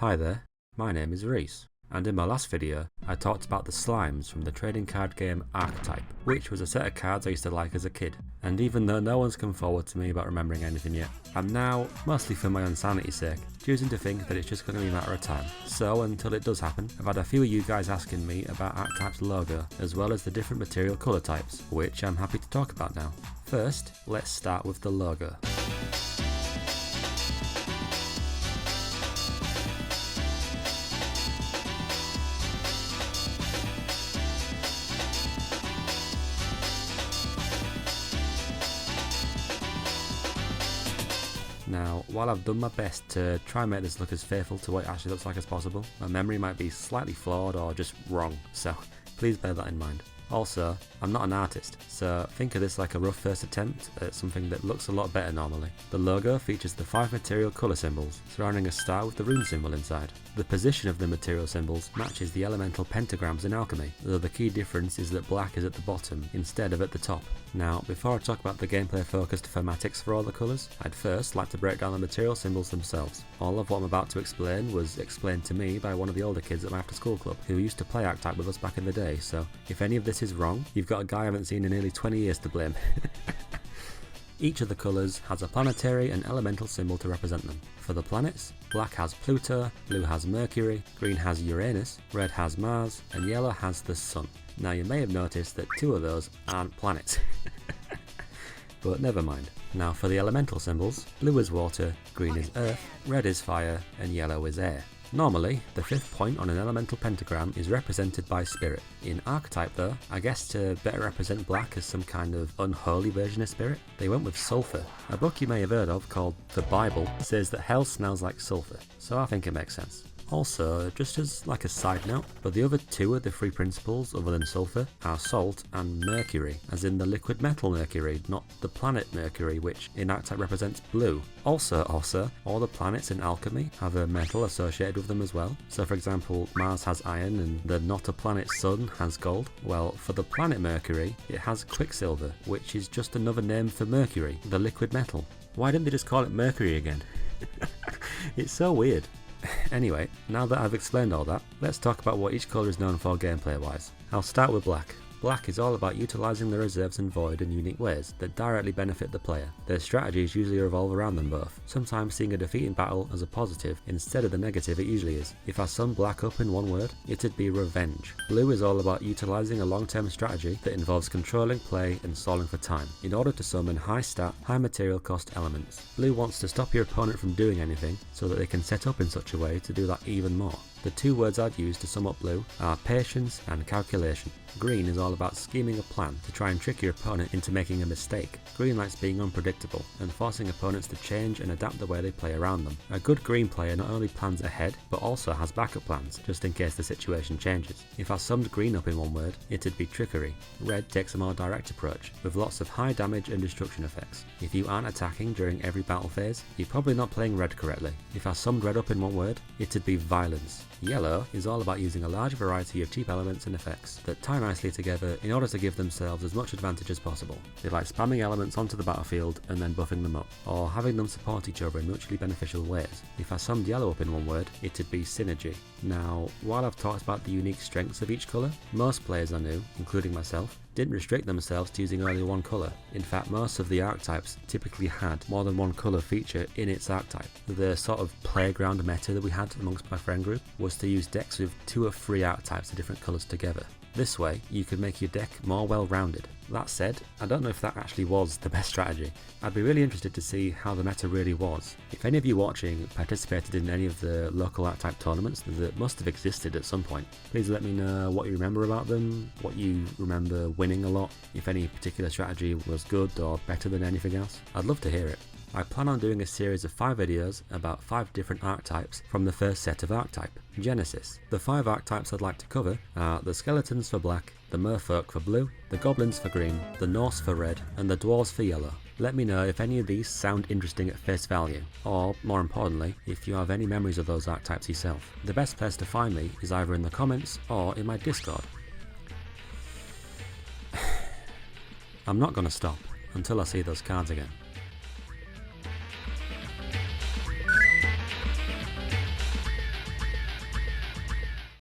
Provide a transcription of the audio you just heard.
Hi there, my name is Reese, and in my last video I talked about the slimes from the trading card game Archetype, which was a set of cards I used to like as a kid, and even though no one's come forward to me about remembering anything yet, I'm now, mostly for my own sanity's sake, choosing to think that it's just going to be a matter of time. So until it does happen, I've had a few of you guys asking me about Archetype's logo, as well as the different material colour types, which I'm happy to talk about now. First, let's start with the logo. Now, while I've done my best to try and make this look as faithful to what it actually looks like as possible, my memory might be slightly flawed or just wrong, so please bear that in mind. Also, I'm not an artist, so think of this like a rough first attempt at something that looks a lot better normally. The logo features the 5 material colour symbols, surrounding a star with the rune symbol inside. The position of the material symbols matches the elemental pentagrams in alchemy, though the key difference is that black is at the bottom instead of at the top. Now, before I talk about the gameplay focused thematics for all the colours, I'd first like to break down the material symbols themselves. All of what I'm about to explain was explained to me by one of the older kids at my after school club, who used to play Archetype with us back in the day, so if any of this is wrong, you've got a guy I haven't seen in nearly 20 years to blame. Each of the colours has a planetary and elemental symbol to represent them. For the planets, black has Pluto, blue has Mercury, green has Uranus, red has Mars, and yellow has the Sun. Now you may have noticed that 2 of those aren't planets. But never mind. Now for the elemental symbols, blue is water, green is earth, red is fire, and yellow is air. Normally, the 5th point on an elemental pentagram is represented by spirit. In Archetype though, I guess to better represent black as some kind of unholy version of spirit, they went with sulphur. A book you may have heard of called The Bible says that hell smells like sulphur, so I think it makes sense. Also, just as like a side note, but the other 2 of the 3 principles other than sulphur are salt and mercury, as in the liquid metal mercury, not the planet Mercury, which in Archetype represents blue. Also, all the planets in alchemy have a metal associated with them as well. So for example, Mars has iron and the not a planet Sun has gold. Well, for the planet Mercury, it has quicksilver, which is just another name for mercury, the liquid metal. Why didn't they just call it Mercury again? It's so weird. Anyway, now that I've explained all that, let's talk about what each colour is known for gameplay wise. I'll start with black. Black is all about utilising the reserves and void in unique ways that directly benefit the player. Their strategies usually revolve around them both, sometimes seeing a defeat in battle as a positive instead of the negative it usually is. If I sum black up in one word, it'd be revenge. Blue is all about utilising a long-term strategy that involves controlling play and stalling for time, in order to summon high stat, high material cost elements. Blue wants to stop your opponent from doing anything so that they can set up in such a way to do that even more. The 2 words I'd use to sum up blue are patience and calculation. Green is all about scheming a plan to try and trick your opponent into making a mistake. Green likes being unpredictable and forcing opponents to change and adapt the way they play around them. A good green player not only plans ahead, but also has backup plans, just in case the situation changes. If I summed green up in one word, it'd be trickery. Red takes a more direct approach, with lots of high damage and destruction effects. If you aren't attacking during every battle phase, you're probably not playing red correctly. If I summed red up in one word, it'd be violence. Yellow is all about using a large variety of cheap elements and effects that tie nicely together in order to give themselves as much advantage as possible. They like spamming elements onto the battlefield and then buffing them up, or having them support each other in mutually beneficial ways. If I summed yellow up in one word, it'd be synergy. Now, while I've talked about the unique strengths of each colour, most players I knew, including myself, didn't restrict themselves to using only one colour. In fact, most of the archetypes typically had more than one colour feature in its archetype. The sort of playground meta that we had amongst my friend group was to use decks with 2 or 3 archetypes of different colours together. This way, you could make your deck more well-rounded. That said, I don't know if that actually was the best strategy. I'd be really interested to see how the meta really was. If any of you watching participated in any of the local Archetype tournaments that must have existed at some point, please let me know what you remember about them, what you remember winning a lot, if any particular strategy was good or better than anything else. I'd love to hear it. I plan on doing a series of 5 videos about 5 different archetypes from the first set of Archetype, Genesis. The 5 archetypes I'd like to cover are the skeletons for black, the merfolk for blue, the goblins for green, the Norse for red, and the dwarves for yellow. Let me know if any of these sound interesting at face value, or, more importantly, if you have any memories of those archetypes yourself. The best place to find me is either in the comments or in my Discord. I'm not going to stop until I see those cards again.